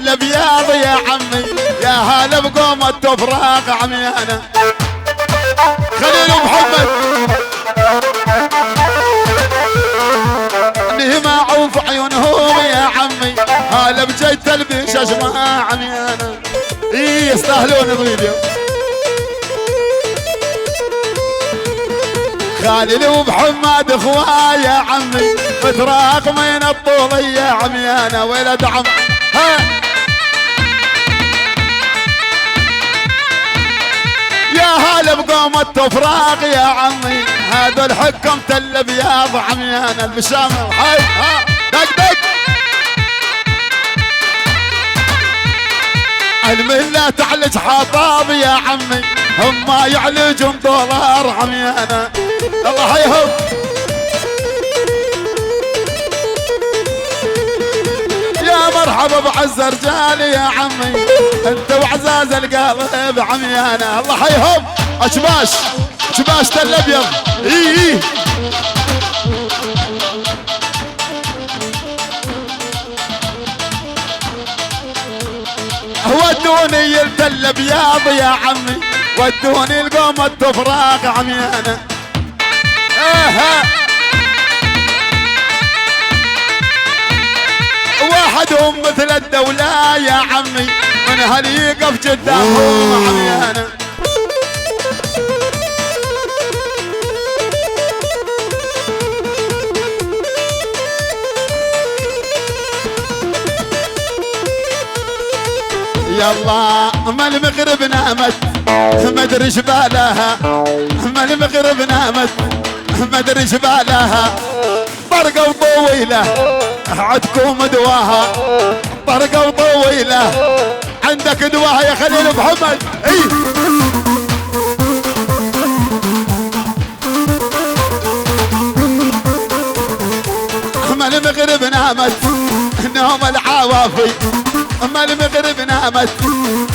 تل بياض يا عمي، يا هلا بقوم التفراق عميانا. خليل محمد نهمعوا في عيونهم يا عمي، هلا بجي تلبيش اجماع عميانا. اي يستاهلون ضيدهم. خالد ومحمد اخوايا عمي، متراق من الطول يا عميانا. ولد عم ها يا هلا بقوم التفراق يا عمي، هذا الحكم تل بياض عميانا. البشامة هاي ها دق دق الملة تعلج حطاب يا عمي، هم ما يعلجون دولار عميانا. الله حيهم. يا مرحبا بعز رجال يا عمي، انت وعزاز القلب عميانا. الله حيهم. اشباش شباش تل ابيض. اي ودوني التل بياض يا عمي، ودوني القوم التفراق عميانا. واحدهم مثل الدولة يا عمي، من هل يقف قدامهم عميانا. يلا ما المغرب نامت ما ادري شبالها، ما المغرب نامت ما ادري شبالها. طرقه وطويله عندكم دواها، طرقه وطويله عندك دواها يا خليل محمد. اي ما المغرب نامت نوم العوافي، ما المغرب نامت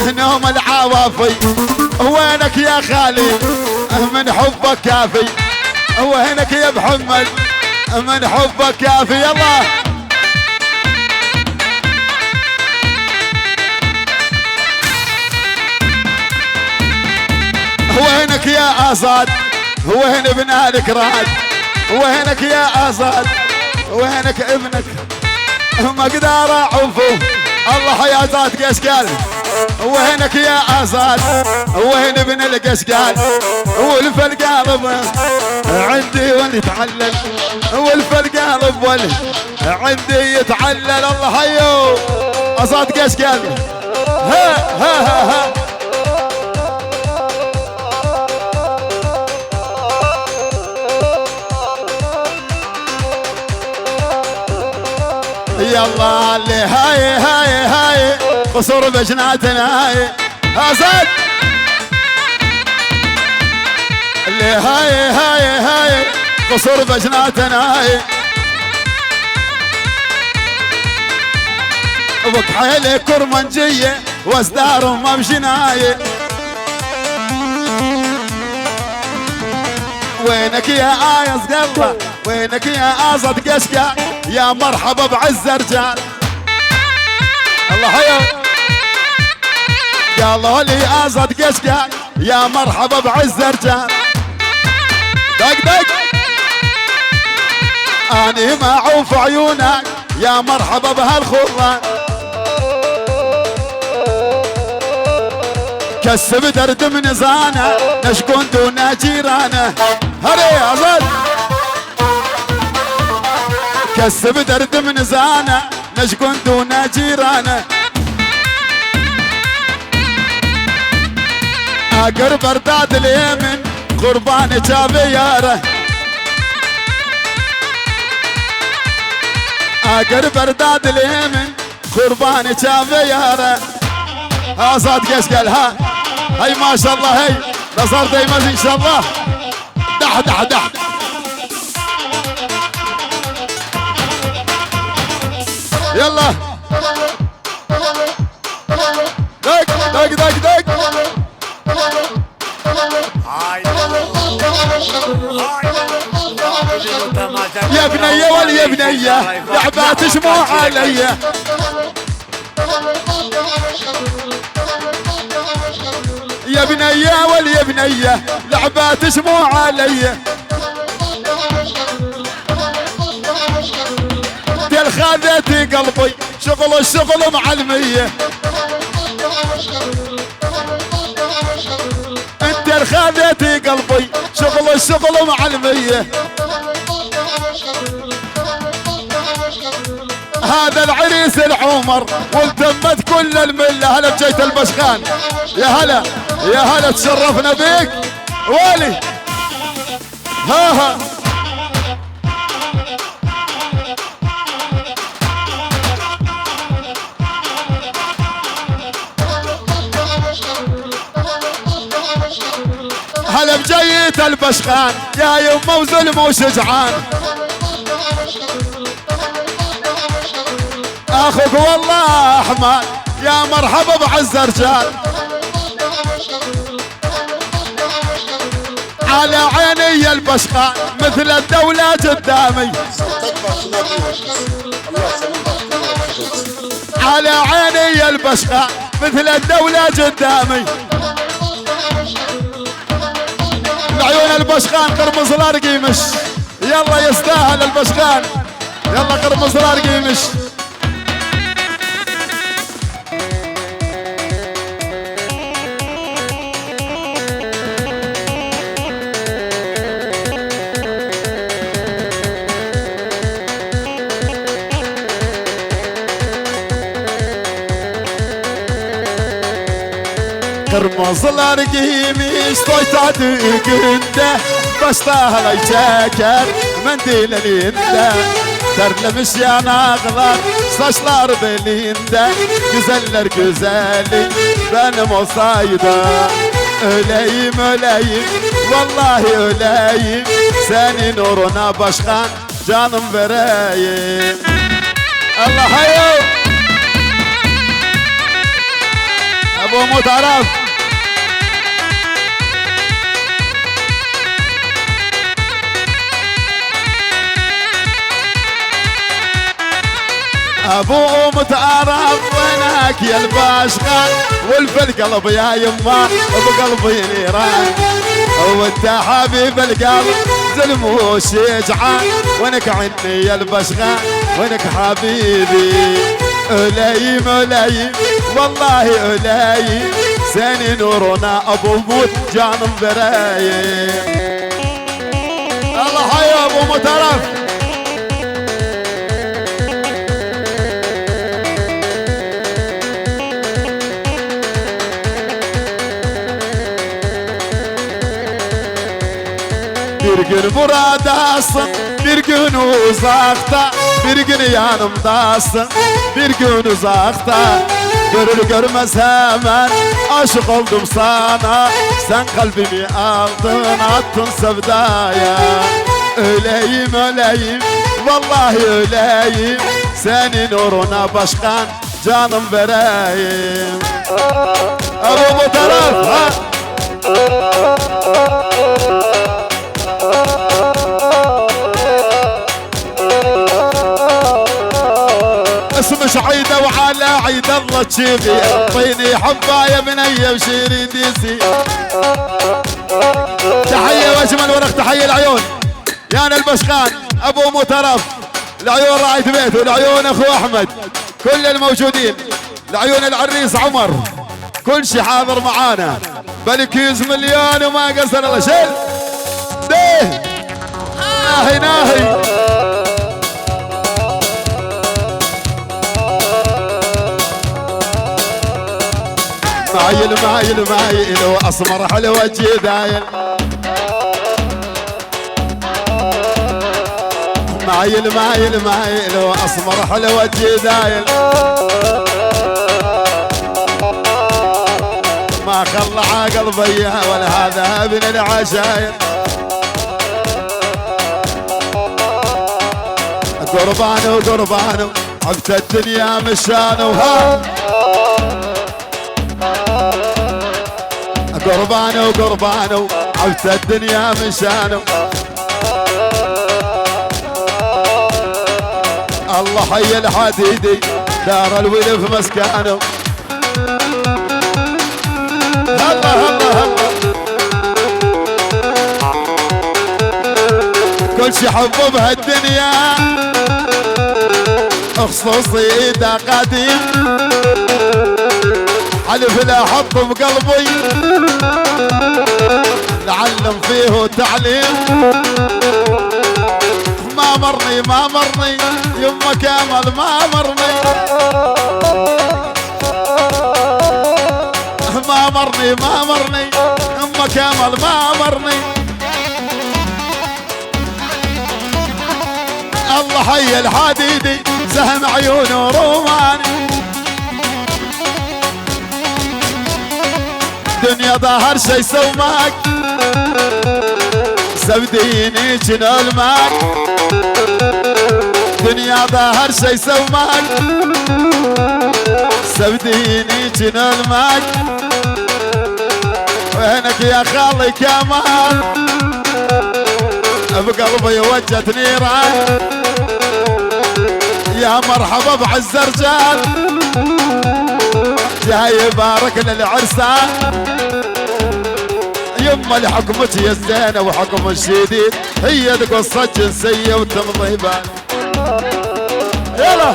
نوم العوافي. وينك يا خالي من حبك كافي، وينك يا محمد من حبك كافي. يلا وينك يا أسد، وين ابن الكراد، وينك يا أسد، وينك ابنك ما اقدر اعوفه. الله يا زاد قشقال، وينك يا أسد، وين ابن القشقال. والف القلب عندي وليتعلل، والف القلب عندي يتعلل. الله حيو أسد قشقال. ها ها ها ها يلا اللي هاي قصور بجناتنا هاي أسد. اللي هاي قصور بجناتنا هاي. وكحيلي كرمنجية وازدار ما بجناية. وينك يا آيس قلة، وينك يا أسد قشقة، يا مرحبا بعز رجال. الله حيو قالوا لي أسد قشقة، يا مرحبا بعز رجال. دق دق أني معوف عيونك، يا مرحبا بهالخضران. كسب درد من زانه نشكون دون جيرانه. هري أسد كسب درد من زانه نشكون دون جيرانه. اقر برداد اليمن قربان جابياره، اقر برداد اليمن قربان جابياره. ها صاد قشقل ها هاي ما شاء الله. هي نصر دايما ان شاء الله. دح دح دح يلا دق دق دق دق. يا بنية واليا بنية لعبات شموع علي. يا بنية واليا بنية لعبات شموع علي ديال خذتي قلبي شغل الشغل معلمية انت خذتي قلبي شغل الشغل معلمية هذا العريس العمر والتمت كل الملة. هلا بجيت البشخان يا هلا يا هلا تشرفنا بيك والي ها هلا بجيت البشخان يا يمه وزلمه وشجعان اخوك والله احمد يا مرحبا بعز رجال على عيني البشخان مثل الدولة قدامي على عيني البشخان مثل الدولة قدامي العيون البشخان قرمز الارقي مش يلا يستاهل البشخان يلا قرمز الارقي مش قرمز الارقي مش طيتاتي كنده بشتاهل يشاكر منديل الينده ترلمش يا ناغلر ساشلار بلينده güzeller güzeli benim olsaydı öleyim öleyim vallahi öleyim senin uğruna başkan canım vereyim Allah hayır Ebu Mutaraf ابو متعرف وينك يا الباشقان والف القلب يا يما بقلبي نيران وانت حبيب القلب زلم وشجعان وينك عني يا الباشقان وينك حبيبي أليم أليم والله أليم سني نورنا ابو بوت جانم برايم الله حي ابو متعرف Bir gün buradasın, bir gün uzakta, bir gün yanımdasın, bir gün uzakta. Görür görmez hemen aşık oldum sana. Sen kalbimi aldın attın sevdaya. Öleyim öleyim, vallahi öleyim. Senin uğruna başkan canım vereyim. Abi bu taraf ha. اسمش عيدة وعلى عيد الله تشيفي اعطيني حباية بنية وشيري ديسي تحية واجمل ورق تحية العيون يانا البشخان ابو مترف العيون راعية بيته العيون اخو احمد كل الموجودين العيون العريس عمر كل شي حاضر معانا بالكيز مليون وما قصر الله شيل ده ناهي ناهي مايل مايل مايل واسمر حلو وجهي دايل مايل مايل مايل واسمر حلو وجهي دايل ما خلع قلبي ولا هذا ابن العشاير قربانه قربانه عبت الدنيا مشانه ها قربانه قربانه عبت الدنيا مشانه الله حي الحديدي دار الولف مسكانه. هلا هلا هلا كل شي حبه بهالدنيا خصوصي دا قديم حلف لا احط بقلبي نعلم فيه تعليم. ما مرني يما كامل ما مرني يما كامل ما مرني. الله حي الحديدي سهم عيونه روماني. دنيا ظهر شي سوماك سبديني جنول ماك. دنيا ظهر شي سوماك سبديني جنول ماك. وينك يا خالي كمان بقلبي وجت نيران. يا مرحبا بعز رجال جاي يبارك للعرسان. يما لحكمك يا الزينة وحكم الشديد هي قصة جنسية وتمضي بال. يلا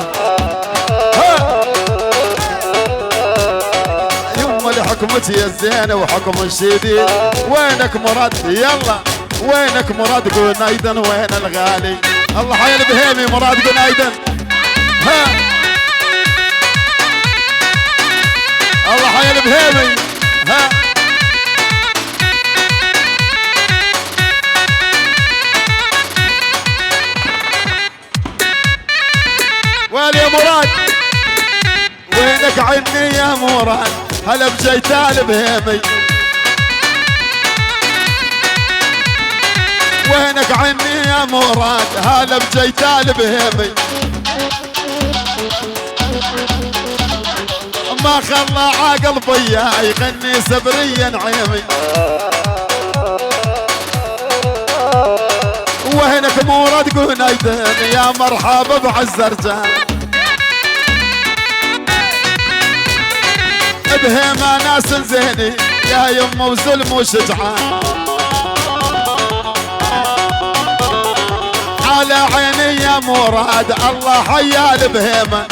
يما لحكمك يا الزينة وحكم الشديد. وينك مراد يلا وينك مراد قنايدن وين الغالي. الله حي البهيمي مراد قنايدن. ها الله حي البهيمي. ها وين يا مراد وينك عني يا مراد. هلا بجيتال بهيمي. وينك عني يا مراد هلا بجيتال بهيمي. ما خلى عقل بيا يغني سبريا عيمي. وينك مراد قنايدن يا مرحبا بعز رجال. بهيمة ناس زيني يا يمه وسلم وشجعان. على عيني يا مراد الله حيا البهيمة.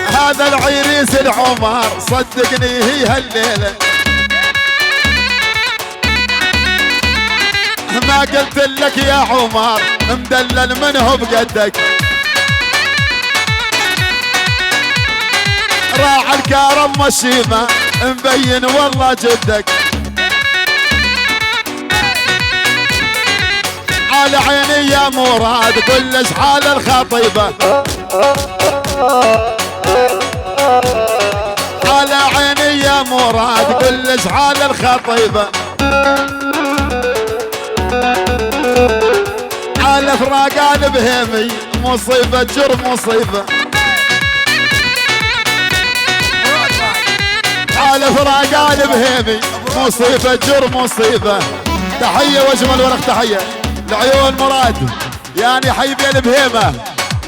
هذا العريس العمر صدقني هي هالليلة. ما قلت لك يا عمر مدلل منه بقدك. راح الكرم مشيمة مبين والله جدك. على عيني يا مراد كلش حال الخطيبة. على عيني يا مراد كلش حال الخطيبة. على فراق البهيمي مصيبة جرم مصيبة. على فراق البهيمي مصيبة جرم مصيبة. تحية واجمل ورق تحية لعيون مراد يعني حي بين البهيمة.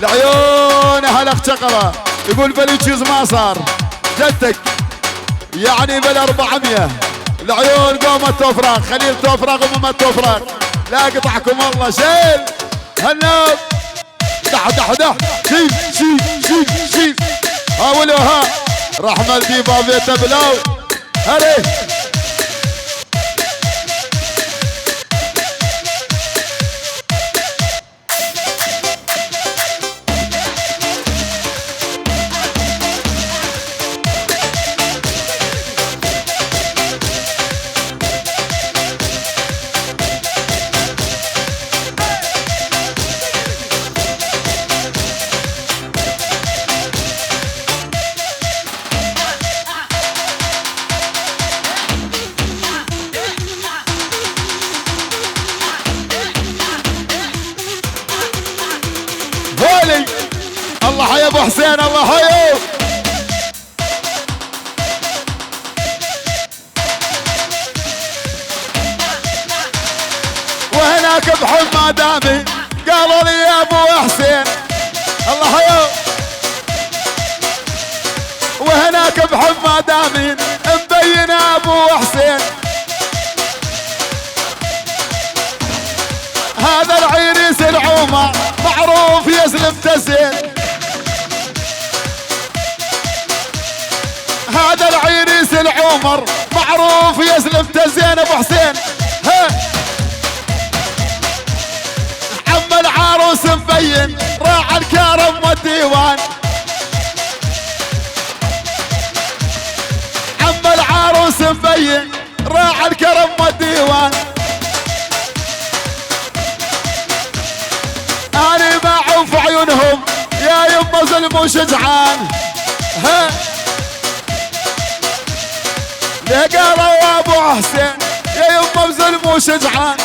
لعيون هلق شقرة يقول بليتشيز ما صار جدك يعني بال400. لعيون قومة توفراق خليل توفراق وماما توفراق. لا قطعكم الله شيل هالنوب. دح دح دح شيل شيل شيل شيل. هاولوها رحمة الديبا بيت بلو. هلي الله حي ابو حسين الله حي. وهناك بحب ما دامي قالوا لي يا ابو حسين الله يو. وهناك بحماد امين مبين ابو حسين. هذا العريس العمر معروف يسلم تسين. هذا العريس العمر معروف يسلم تزين ابو حسين. ها عم العروس مبين راعى الكرم والديوان. عم العروس مبين راعى الكرم والديوان. انا ما اعوف عيونهم يا يما ظلم وشجعان. ها قالوا ابو حسين يا يما بظلم وشجعان.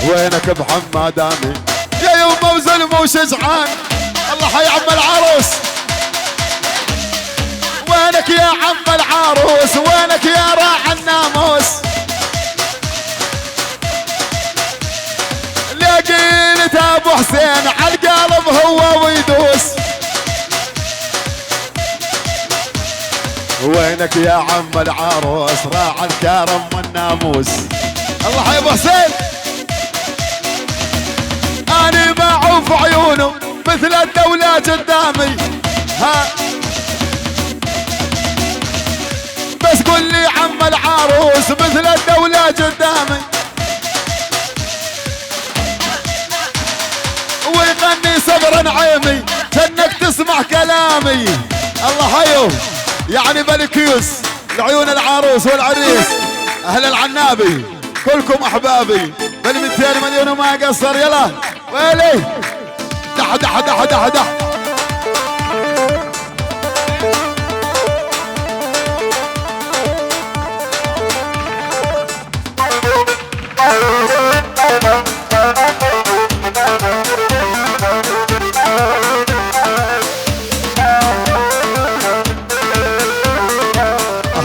وينك بحماد امين يا يما بظلم وشجعان. الله حي عم العروس. وينك يا عم العروس وينك يا راعي الناموس. لقيت ابو حسين عالقلب هو ويدوس. وينك يا عم العروس راعى الكرم والناموس. الله يا ابو حسين. انا ما اعوف عيونه مثل الدولة قدامي. ها بس قل لي عم العروس مثل الدولة قدامي. ويغني صبر نعيمي كأنك تسمع كلامي. الله حيو يعني بلكيوس لعيون العروس والعريس اهل العنابي كلكم احبابي. بل 200 مليون وما قصر. يلا ويلي دح دح دح دح دح.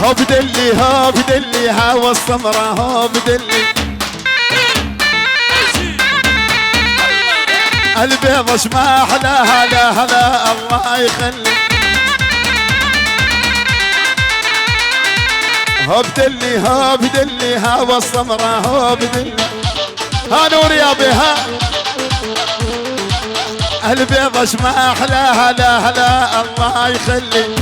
هو بدلي هو بدلي هوا السمرة هو بدلي. البيضة شما احلاها لا هلا الله يخلي. هو بدلي هو بدلي هوا السمرة هو بدلي. ها نور يا بها البيضة شما احلاها لا هلا الله يخلي.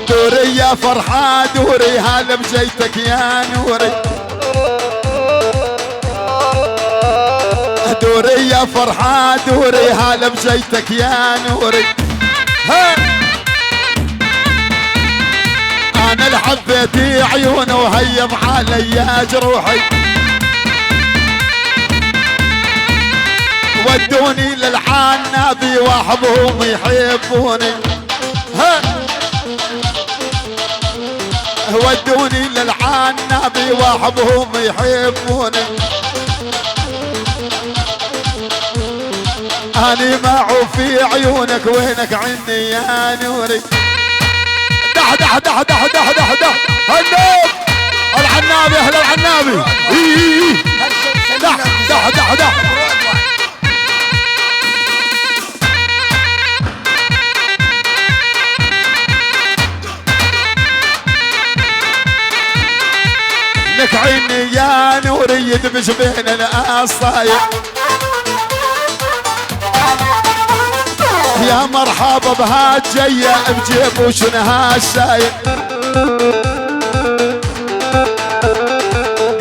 دوري يا فرحة دوري هلا بجيتك يا نوري. دوري يا فرحة دوري هلا بجيتك يا نوري. ها انا اللي حبيتي عيونه وهيض علي جروحي. ودوني للعنابي واحبهم يحبوني. ها ودوني للعنابي واحبهم يحبوني. اني ما اعوف في عيونك وينك عني يا نوري. دح دح دح دح دح دح دح النوب العنابي اهل العنابي. دح دح دح دح. لك عيني يا نوري يدمج بين القصايد. يا مرحبا بهالجية بجيب وشنها الشايب.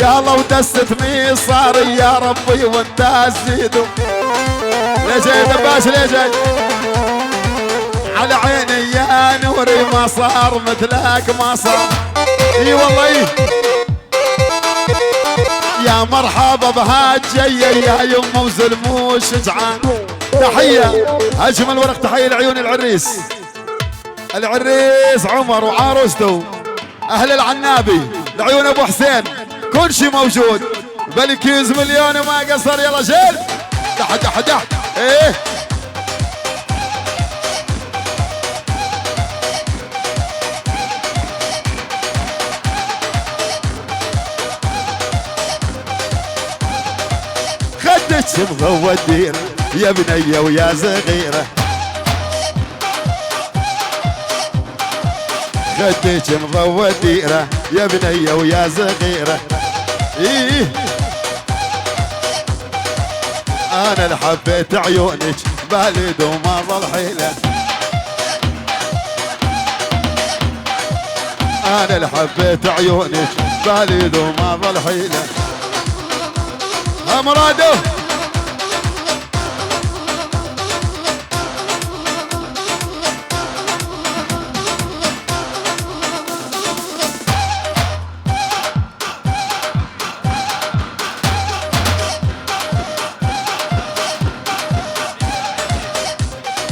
قالوا دست ميصار يا ربي وانت زيدو. ليه جاي دباش ليه جاي على عيني يا نوري ما صار مثلك ما صار. اي والله يا مرحبا بهالجية يا يمه وزلم وشجعان. تحية اجمل ورق تحية لعيون العريس. العريس عمر وعروسته اهل العنابي لعيون ابو حسين كل شي موجود. بلكيز مليون وما قصر. يلا جيل دح دح دح. ايه خدك مضوى الديرة يا بنية ويا صغيرة، خدك مضوى الديرة يا بنية ويا صغيرة. إيه أنا اللي حبيت عيونك بالد وما ظل حيلة، أنا اللي حبيت عيونك بالد وما ظل حيلة. ها مرادو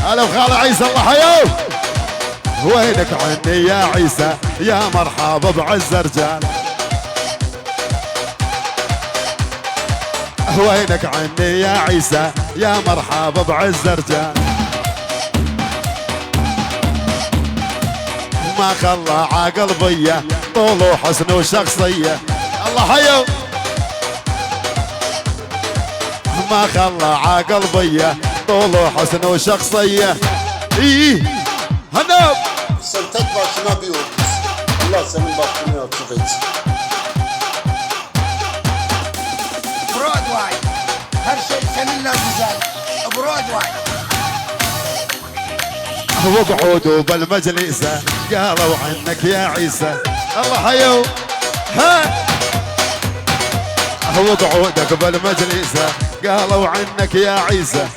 هلا بخالة عيسى الله حيوه. وينك عني يا عيسى يا مرحبا بعز رجال، وينك عني يا عيسى يا مرحبا بعز رجال. ما خلى عقل بيا طول وحسن وشخصية الله حيو، ما خلى عقل بيا طول وحسن وشخصية. إيه هنب Sen tek başına bir ordusun. Allah senin baktığını açık etsin. Broadway. Her şey seninle güzel. Broadway. وقعودوا بالمجلس قالوا عنك يا عيسى الله حيو. ها وقعودك بالمجلس قالوا عنك يا عيسى.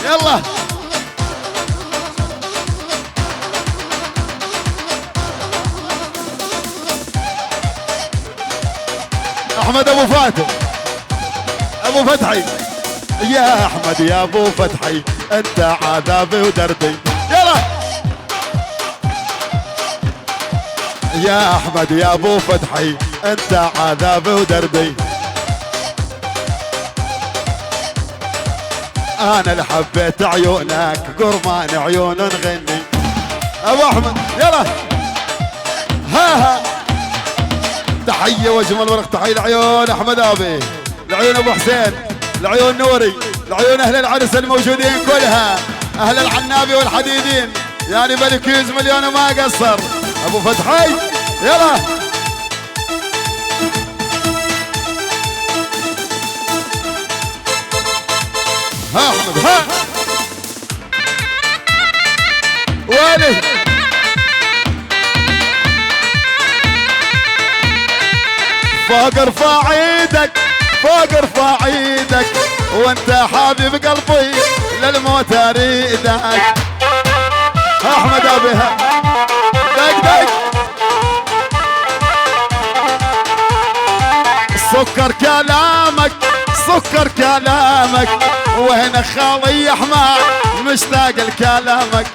يلا احمد ابو فاتح ابو فتحي يا احمد يا ابو فتحي انت عذابي ودربي. يلا يا احمد يا ابو فتحي انت عذابي ودربي. انا اللي حبيت عيونك قرمان عيون نغني. ابو احمد يلا ها تحيه واجمل ورق تحيه لعيون احمد ابي، لعيون ابو حسين، لعيون نوري، لعيون اهل العرس الموجودين كلها، اهل العنابي والحديدين، يعني بالكيز مليون ما قصر. ابو فتحي يلا ها احمد ها ويني فوق ارفع ايدك فوق ارفع ايدك وانت حبيب قلبي للموت اريدك. احمد ابيها دق دق سكر كلامك سكر كلامك وهنا خالي يا حمار مشتاق لكلامك.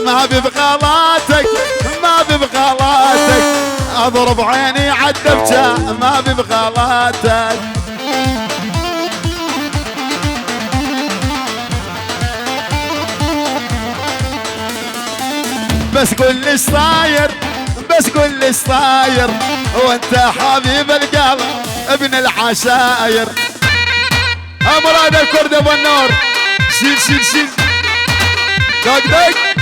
ما ببغلاتك ما ببغلاتك اضرب عيني عالدبجة ما ببغلاتك. بس قول لي صاير بس قول لي صاير وانت حبيب القلب ابن العشاير. مراد الكرد ابو النور شيل شيل شيل دق دق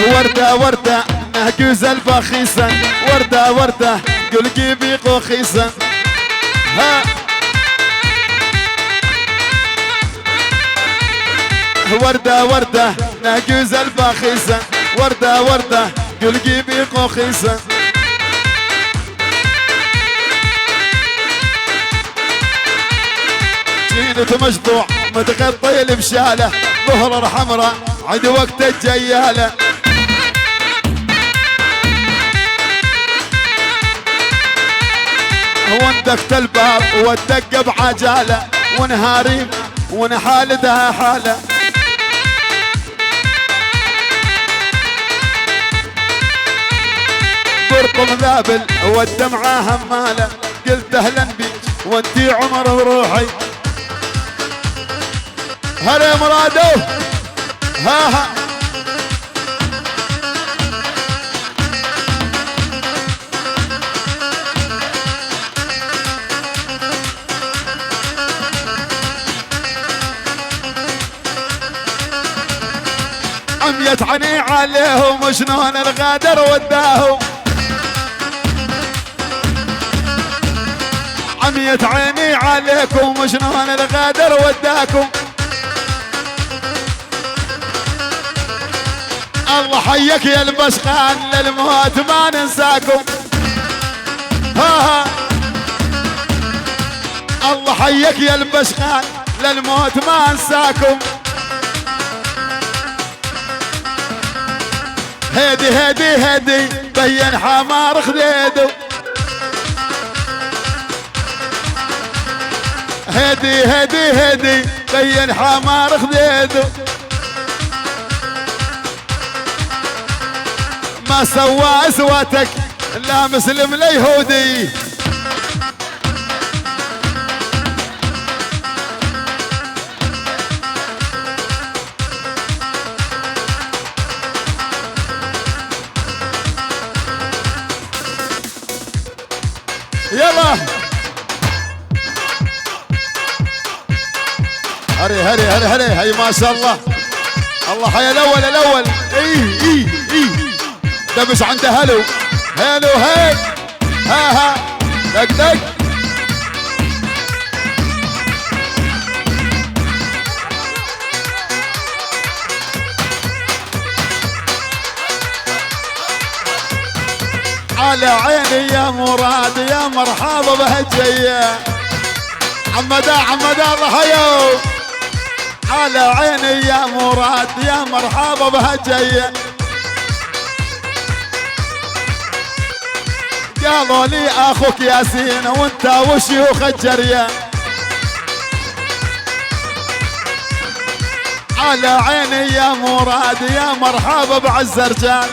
وردة وردة نهجوز البخيسة وردة وردة قل جيبي قخيسة. ها وردة وردة نهجوز البخيسة وردة وردة قل جيبي قخيسة. جينة مشطوع متغطي بشالة ظهر حمراء عد وقت الجيالة. وندقت الباب والدق بعجالة ونهاريم ونحالدها حالة. برقم ذابل والدمعة همالة، قلت اهلا بيك وانتي عمر بروحي. هلا يا مرادو ها عميت عيني عليهم شلون الغادر وداهم، عميت عيني عليكم شلون الغادر وداكم. الله حيك يا البشخان للموت ما ننساكم. ها الله حيك يا البشخان للموت ما انساكم. هيدي هيدي هيدي بين حمار خديدو، هيدي هيدي هيدي بين حمار خديدو. ما سوى اسواتك لا مسلم لا يهودي. يلا هري هري هري هري هي ما شاء الله. الله حيا الاول الاول. اي دبش عنده هلو هلو هي ها دق دق. على عيني يا مراد يا مرحبا بهالجية. عمدا عمدا الله حيو. على عيني يا مراد يا مرحبا بهالجية. قالوا لي اخوك ياسين وانت وشيوخ الجريه. على عيني يا مراد يا مرحبا بعز رجال.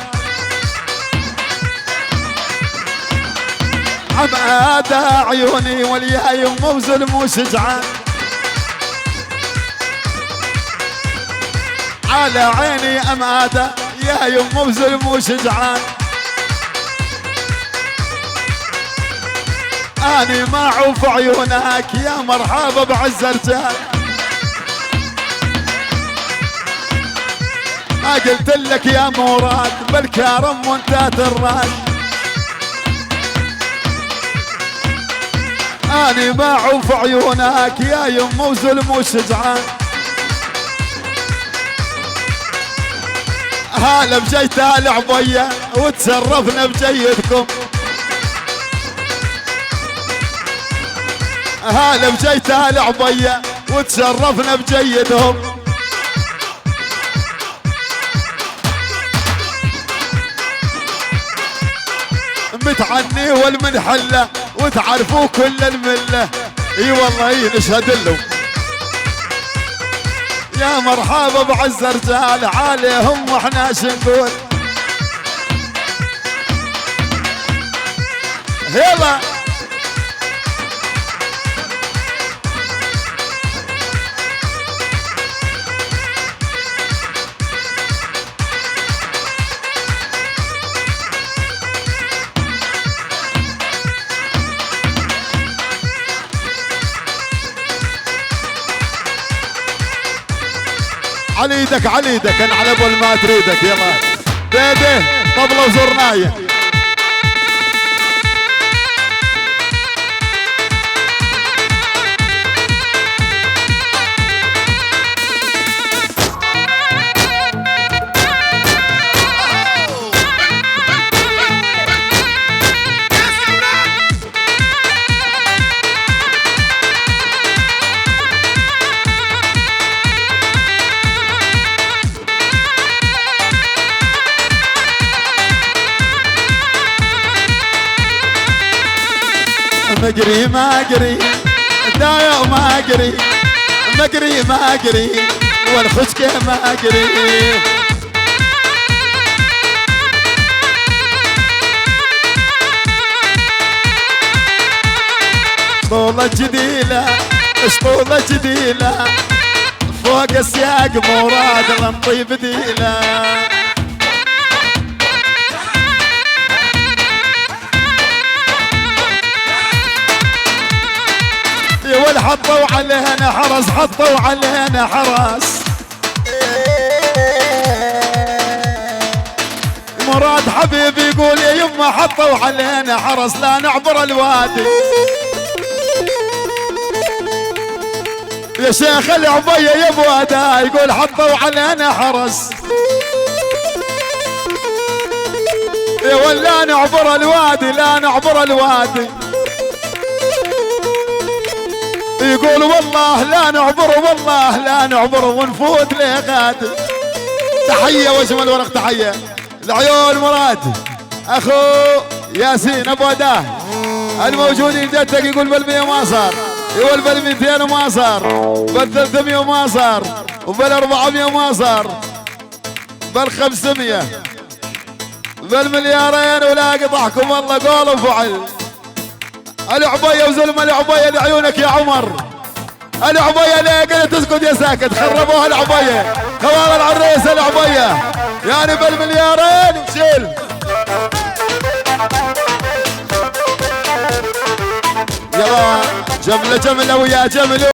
عماد عيوني والياي مو ظلم وشجعان. على عيني اماده يا يمه بظلم وشجعان. اني ما اعوف عيونك يا مرحبا بعز رجال. ما قلت لك يا مراد بالكرم وانت تراد. اني ما اعوف عيونك يا يمه وظلم وشجعان. هلا بجيت العبيه وتصرفنا بجيدكم. هلا بجيت العبيه وتصرفنا بجيدهم. متعني والمنحله وتعرفوا كل المله. اي والله نشهد له يا مرحبا بعز رجال عليهم واحنا شنقول. يلا على ايدك على ايدك انا على بول ما تريدك. يلا بيده طبله وزرنايه. مقري ما قري دايا ما قري مقري ما قري والخشكة ما قري. شطولة جديلة شطولة جديلة فوق السياق مراد لنطي بديلة يول حطوا علينا حرس حطوا علينا حرس مراد حبيبي يقول يا يما حطوا علينا حرس لا نعبر الوادي يا شيخ العبية يا بوادا يقول حطوا علينا حرس يا ولا نعبر الوادي لا نعبر الوادي يقول والله لا نعبر والله لا نعبر ونفوت لغادي. تحية واجمل ورق تحية العيون مراد اخو ياسين ابو اداه الموجودين جدك يقول بال100 ما صار يقول بال200 ما صار بال300 ما صار وبال400 ما صار بال500 بالمليارين ولا قطعكم والله قول وفعل. العبية وزلمة العبية لعيونك يا عمر العبية ليه قلت تسكت يا ساكت خربوها العبية خوار العريس العبية يعني بالمليارين وشيل يلا جملة جملة ويا جملة